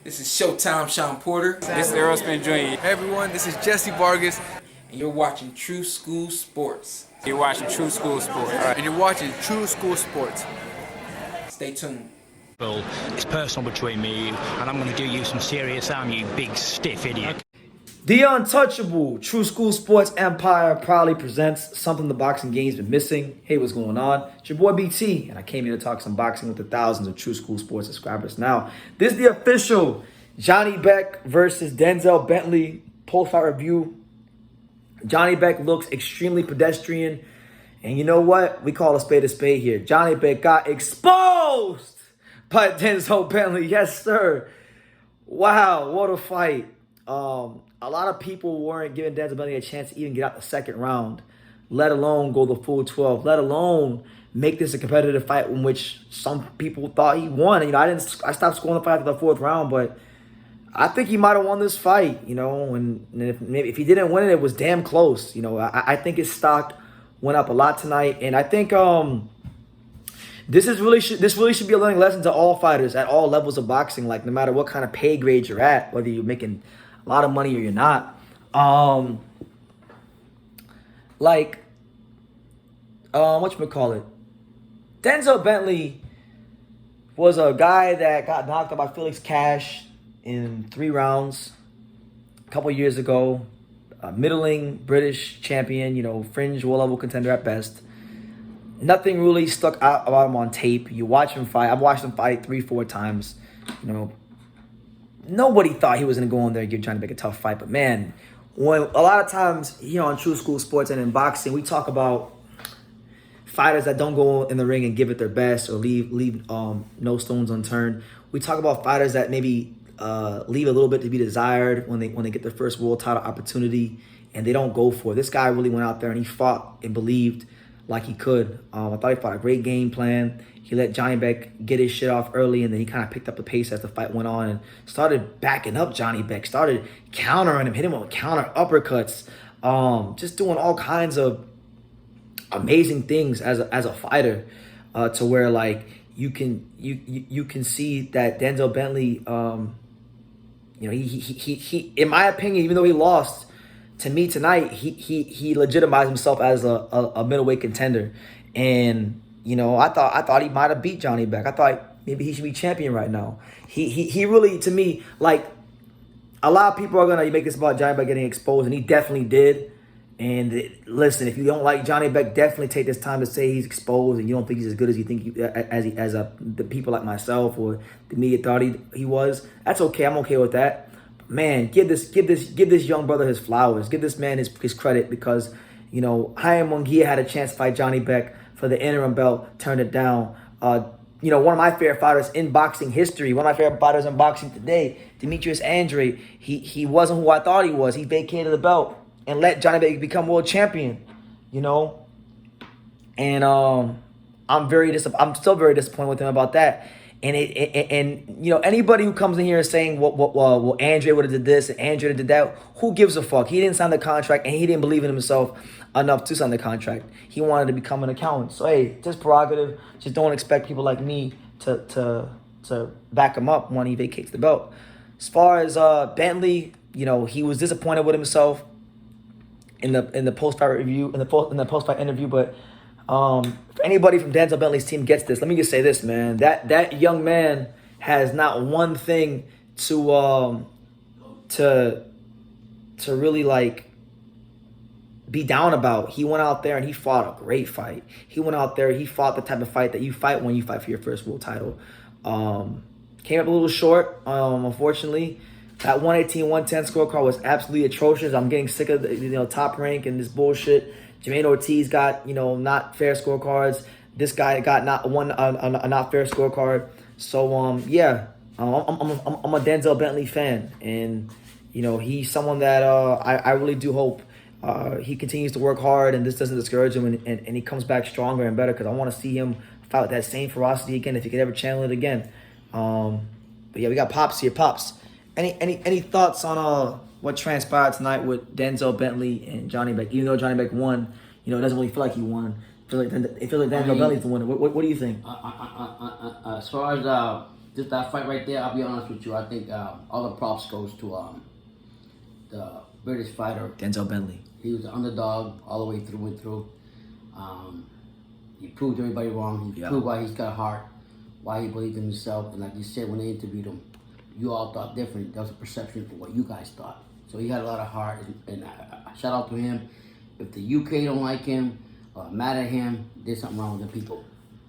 This is Showtime Sean Porter. This is Errol Spin Jr. Hey everyone, this is Jesse Vargas. And you're watching True School Sports. You're watching True School Sports. And you're watching True School Sports. Stay tuned. It's personal between me and you, and I'm going to do you some serious harm, you big stiff idiot. The Untouchable True School Sports Empire proudly presents something the boxing game's been missing. Hey, what's going on? It's your boy BT, and I came here to talk some boxing with the thousands of True School Sports subscribers. Now, this is the official Janibek versus Denzel Bentley post-fight review. Janibek looks extremely pedestrian, and you know what? We call a spade here. Janibek got exposed by Denzel Bentley. Yes, sir. Wow, what a fight. A lot of people weren't giving Denzel Bentley a chance to even get out the second round, let alone go the full 12, let alone make this a competitive fight in which some people thought he won. You know, I stopped scoring the fight after the fourth round, but I think he might have won this fight, you know, and if he didn't win it, it was damn close. You know, I think his stock went up a lot tonight, and I think this really should be a learning lesson to all fighters at all levels of boxing. Like, no matter what kind of pay grade you're at, whether you're making a lot of money or you're not. Whatchamacallit? Denzel Bentley was a guy that got knocked out by Felix Cash in 3 rounds a couple years ago. A middling British champion, you know, fringe world-level contender at best. Nothing really stuck out about him on tape. You watch him fight. I've watched him fight 3-4 times. You know, nobody thought he was going to go in there and give Janibek a tough fight. But, man, when a lot of times here on True School Sports and in boxing, we talk about fighters that don't go in the ring and give it their best or leave no stones unturned. We talk about fighters that maybe leave a little bit to be desired when they get their first world title opportunity and they don't go for it. This guy really went out there and he fought and believed like he could. I thought he fought a great game plan. He let Janibek get his shit off early, and then he kind of picked up the pace as the fight went on and started backing up Janibek, started countering him, hitting him with counter uppercuts, just doing all kinds of amazing things as a fighter, to where like you can see that Denzel Bentley, you know, he in my opinion, even though he lost to me tonight, he legitimized himself as a middleweight contender. And you know, I thought he might have beat Janibek. I thought maybe he should be champion right now. He really, to me, like, a lot of people are gonna make this about Janibek getting exposed, and he definitely did. And listen, if you don't like Janibek, definitely take this time to say he's exposed and you don't think he's as good as you think the people like myself or the media thought he was. That's okay. I'm okay with that. But man, give this young brother his flowers. Give this man his credit, because you know, Chaim Munguia had a chance to fight Janibek for the interim belt, turned it down. You know, one of my favorite fighters in boxing history, one of my favorite fighters in boxing today, Demetrius Andre, he wasn't who I thought he was. He vacated the belt and let Janibek become world champion, you know. And I'm still very disappointed with him about that. And you know, anybody who comes in here saying, well, Andre would have did this and Andre did that, who gives a fuck? He didn't sign the contract and he didn't believe in himself enough to sign the contract. He wanted to become an accountant. So hey, just prerogative. Just don't expect people like me to back him up when he vacates the belt. As far as Bentley, you know, he was disappointed with himself in the post-fight review, in the post-fight interview, but if anybody from Denzel Bentley's team gets this, let me just say this, man. That young man has not one thing to really like be down about. He went out there and he fought a great fight. He went out there, he fought the type of fight that you fight when you fight for your first world title. Came up a little short, unfortunately. That 118-110 scorecard was absolutely atrocious. I'm getting sick of the Top Rank and this bullshit. Jermaine Ortiz got, you know, not fair scorecards. This guy got a not fair scorecard. So yeah, I'm a Denzel Bentley fan, and you know, he's someone that I really do hope he continues to work hard and this doesn't discourage him, and he comes back stronger and better, because I want to see him fight with that same ferocity again if he could ever channel it again. But yeah, we got Pops here. Pops, any thoughts on what transpired tonight with Denzel Bentley and Janibek? Even though Janibek won, you know, it doesn't really feel like he won. It feels like Denzel Bentley's the winner. What do you think? As far as just that fight right there, I'll be honest with you. I think all the props goes to the British fighter. Denzel Bentley. He was the underdog all the way through and through. He proved everybody wrong. He proved why he's got a heart, why he believed in himself. And like you said, when they interviewed him, you all thought different. That was a perception for what you guys thought. So he had a lot of heart, and shout out to him. If the UK don't like him, mad at him, there's something wrong with the people.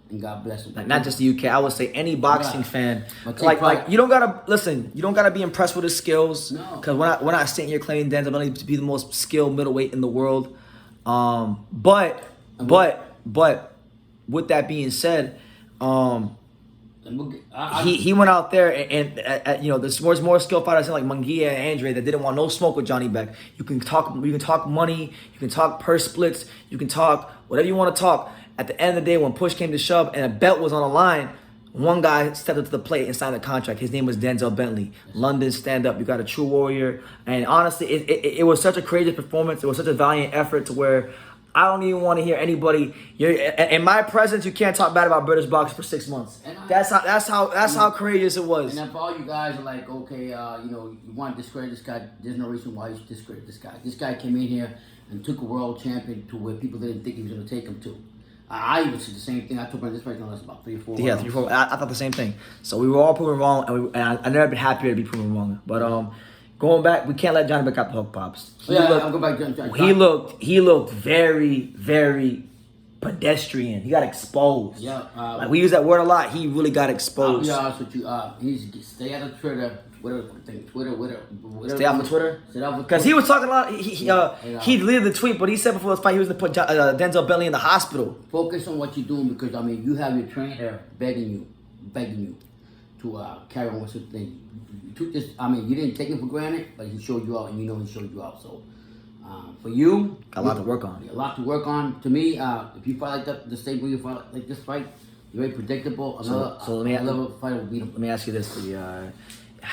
And God bless him. Not just the UK. I would say any boxing fan. Like you don't gotta listen. You don't gotta be impressed with his skills. No. Because we're not sitting here claiming Denzel Bentley to be the most skilled middleweight in the world. But with that being said, he went out there and you know, there's more skilled fighters like Munguia and Andre that didn't want no smoke with Janibek. You can talk money, you can talk purse splits, you can talk whatever you want to talk. At the end of the day, when push came to shove and a belt was on the line, one guy stepped up to the plate and signed a contract. His name was Denzel Bentley. London, stand up. You got a true warrior. And honestly, it was such a crazy performance. It was such a valiant effort to where I don't even want to hear anybody. In my presence, you can't talk bad about British boxing for 6 months. That's how courageous it was. And if all you guys are like, okay, you know, you want to discredit this guy, there's no reason why you should discredit this guy. This guy came in here and took a world champion to where people didn't think he was going to take him to. I even said the same thing. I took this fight on about 3 or 4 Yeah, 3 or 4. I thought the same thing. So we were all proven wrong, and I've never been happier to be proven wrong. But going back, we can't let Johnny back out the hook, pops. I'll go back to John. He looked very, very pedestrian. He got exposed. Yeah, like we use that word a lot. He really got exposed. I'll be honest with you. He's stay out of Twitter. Whatever. Stay off of Twitter. Because he was talking a lot. He deleted the tweet, but he said before this fight he was going to put Denzel Bentley in the hospital. Focus on what you're doing, because I mean you have your trainer begging you to carry on with your thing. You took this. I mean, you didn't take it for granted, but he showed you out, and you know he showed you out. So for you, got a lot to work on. A lot to work on. To me, if you fight like that, the same way you fight like this fight, you're very predictable. Another fighter will beat him. Let me ask you this: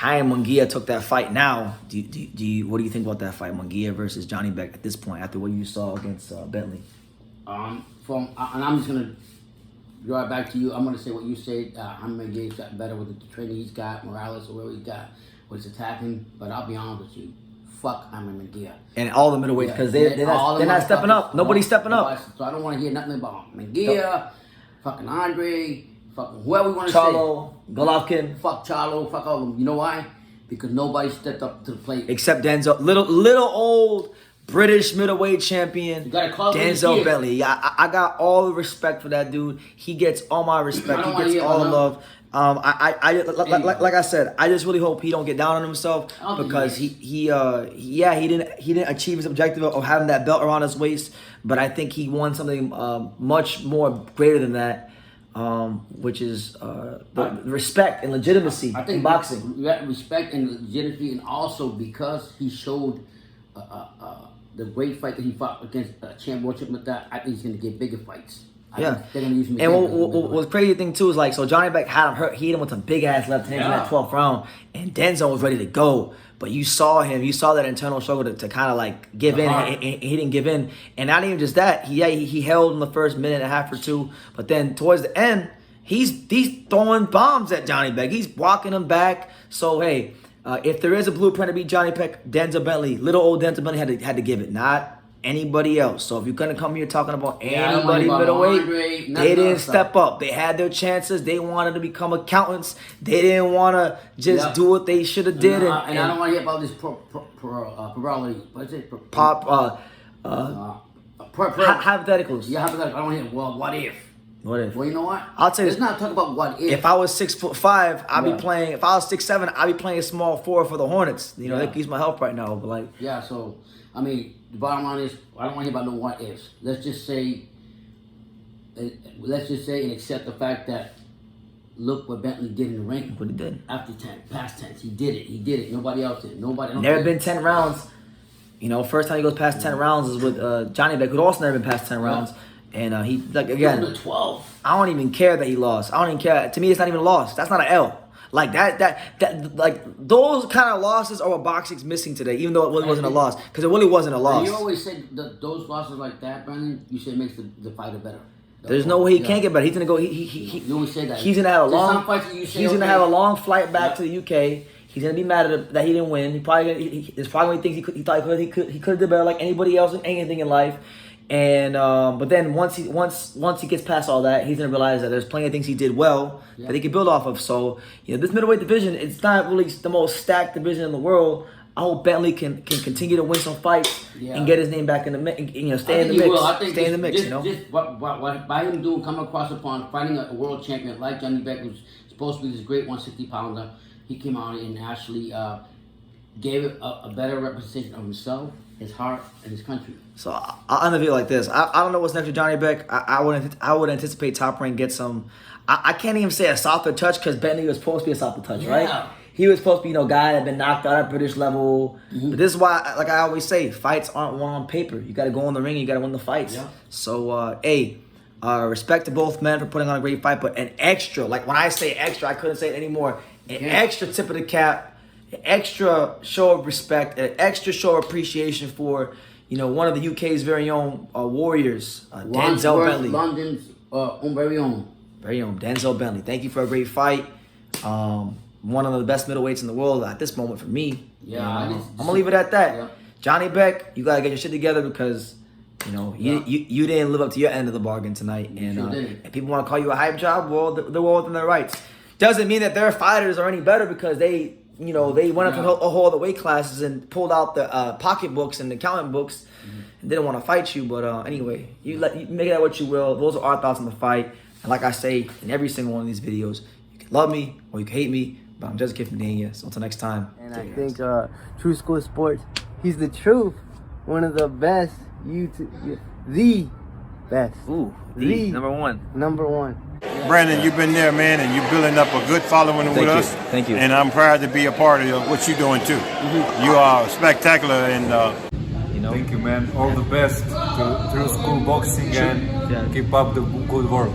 Ryan Munguia took that fight. Now, what do you think about that fight, Munguia versus Janibek at this point, after what you saw against Bentley? And I'm just gonna draw it back to you. I'm gonna say what you said. Munguia's gotten better with the training he's got, Morales or whatever he's got, with his attacking. But I'll be honest with you, fuck Munguia. And all the middleweights, because they're not stepping up. Nobody's stepping up. So I don't want to hear nothing about Munguia, fucking Andre. Fucking whoever we want to say. Charlo, Golovkin. Fuck Charlo, fuck all of them. You know why? Because nobody stepped up to the plate. Except Denzel. Little old British middleweight champion, Denzel Bentley. Yeah, I got all the respect for that dude. He gets all my respect. He gets all the love. Like I said, I just really hope he don't get down on himself, because he didn't achieve his objective of having that belt around his waist, but I think he won something much more greater than that. Which is the respect and legitimacy in boxing. Respect and legitimacy, and also because he showed the great fight that he fought against championship with that. I think he's going to get bigger fights. They're gonna use him. And what's crazy thing too is like, so Johnny Beck had him hurt. He hit him with some big ass left hand in that 12th round, and Denzel was ready to go. But you saw that internal struggle to kind of like give in, and he didn't give in. And not even just that, he held in the first minute and a half or two, but then towards the end, he's throwing bombs at Johnny Beck. He's walking him back. So hey, if there is a blueprint to beat Johnny Beck, Denzel Bentley, little old Denzel Bentley had to give it, not anybody else. So if you're gonna come here talking about anybody middleweight, they didn't step up. They had their chances. They wanted to become accountants. They didn't want to just do what they should have did. And I don't want to hear about this probability. What's it? Hypotheticals. Yeah, hypotheticals. I don't want to hear. Well, what if? What if? Well, you know what? I'll tell you. Let's not talk about what if. If I was 6'5", I'd be playing. If I was 6'7", I'd be playing a small forward for the Hornets. You know, that keeps my help right now. But like, so I mean, the bottom line is, I don't want to hear about no what ifs. Let's just say and accept the fact that look what Bentley did in the ring. What he did after past tense. He did it. Nobody else did. Never been 10 rounds. You know, first time he goes past 10 rounds is with Johnny Beck, who'd also never been past 10 rounds. And he, like, again, 12. I don't even care that he lost. I don't even care. To me, it's not even a loss. That's not an L. Like that, like those kind of losses are what boxing's missing today. Even though it really wasn't a loss, because it really wasn't a loss. You always say those losses like that, Brandon. You say it makes the fighter better. There's no way he can't get better. He's gonna go. You always say that. He's gonna have a There's long. some fights you say, He's gonna okay. have a long flight back to the UK. He's gonna be mad at it that he didn't win. He probably there's probably things he thought he could have did better like anybody else in anything in life. And but then once he gets past all that, he's gonna realize that there's plenty of things he did well that he can build off of. So this middleweight division, it's not really the most stacked division in the world. I hope Bentley can continue to win some fights and get his name back in the mix. Stay in the mix. Stay in the mix. By him coming across upon fighting a world champion like Janibek, who's supposed to be this great 160-pounder, he came out and actually gave it a better representation of himself, his heart, and his country. So I'll end the video like this. I don't know what's next for Janibek. I would anticipate Top Rank get some. I can't even say a softer touch because Bentley was supposed to be a softer touch, right? He was supposed to be, guy that had been knocked out at British level. But this is why, like I always say, fights aren't won on paper. You got to go in the ring. You got to win the fights. Yeah. So, respect to both men for putting on a great fight. But an extra, like when I say extra, I couldn't say it anymore. An extra tip of the cap, an extra show of respect, an extra show of appreciation for, one of the UK's very own warriors, Denzel Bentley. London's very own. Very own, Denzel Bentley. Thank you for a great fight. One of the best middleweights in the world at this moment for me. Yeah, I'm gonna leave it at that. Yeah. Janibek, you gotta get your shit together because you didn't live up to your end of the bargain tonight, and if people want to call you a hype job, well, they're well within their rights. Doesn't mean that their fighters are any better because they went up to a whole other weight classes and pulled out the pocketbooks and the accounting books and didn't want to fight you. But anyway, you make that what you will. Those are our thoughts on the fight. And like I say in every single one of these videos, you can love me or you can hate me. But I'm just a kid from Dania. So until next time. And I think True School Sports, he's the truth. One of the best the best. Ooh, the number one. Number one. Brandon, you've been there, man, and you're building up a good following with us. Thank you. And I'm proud to be a part of what you're doing too. You are spectacular, and thank you, man. All the best to True School Boxing and keep up the good work.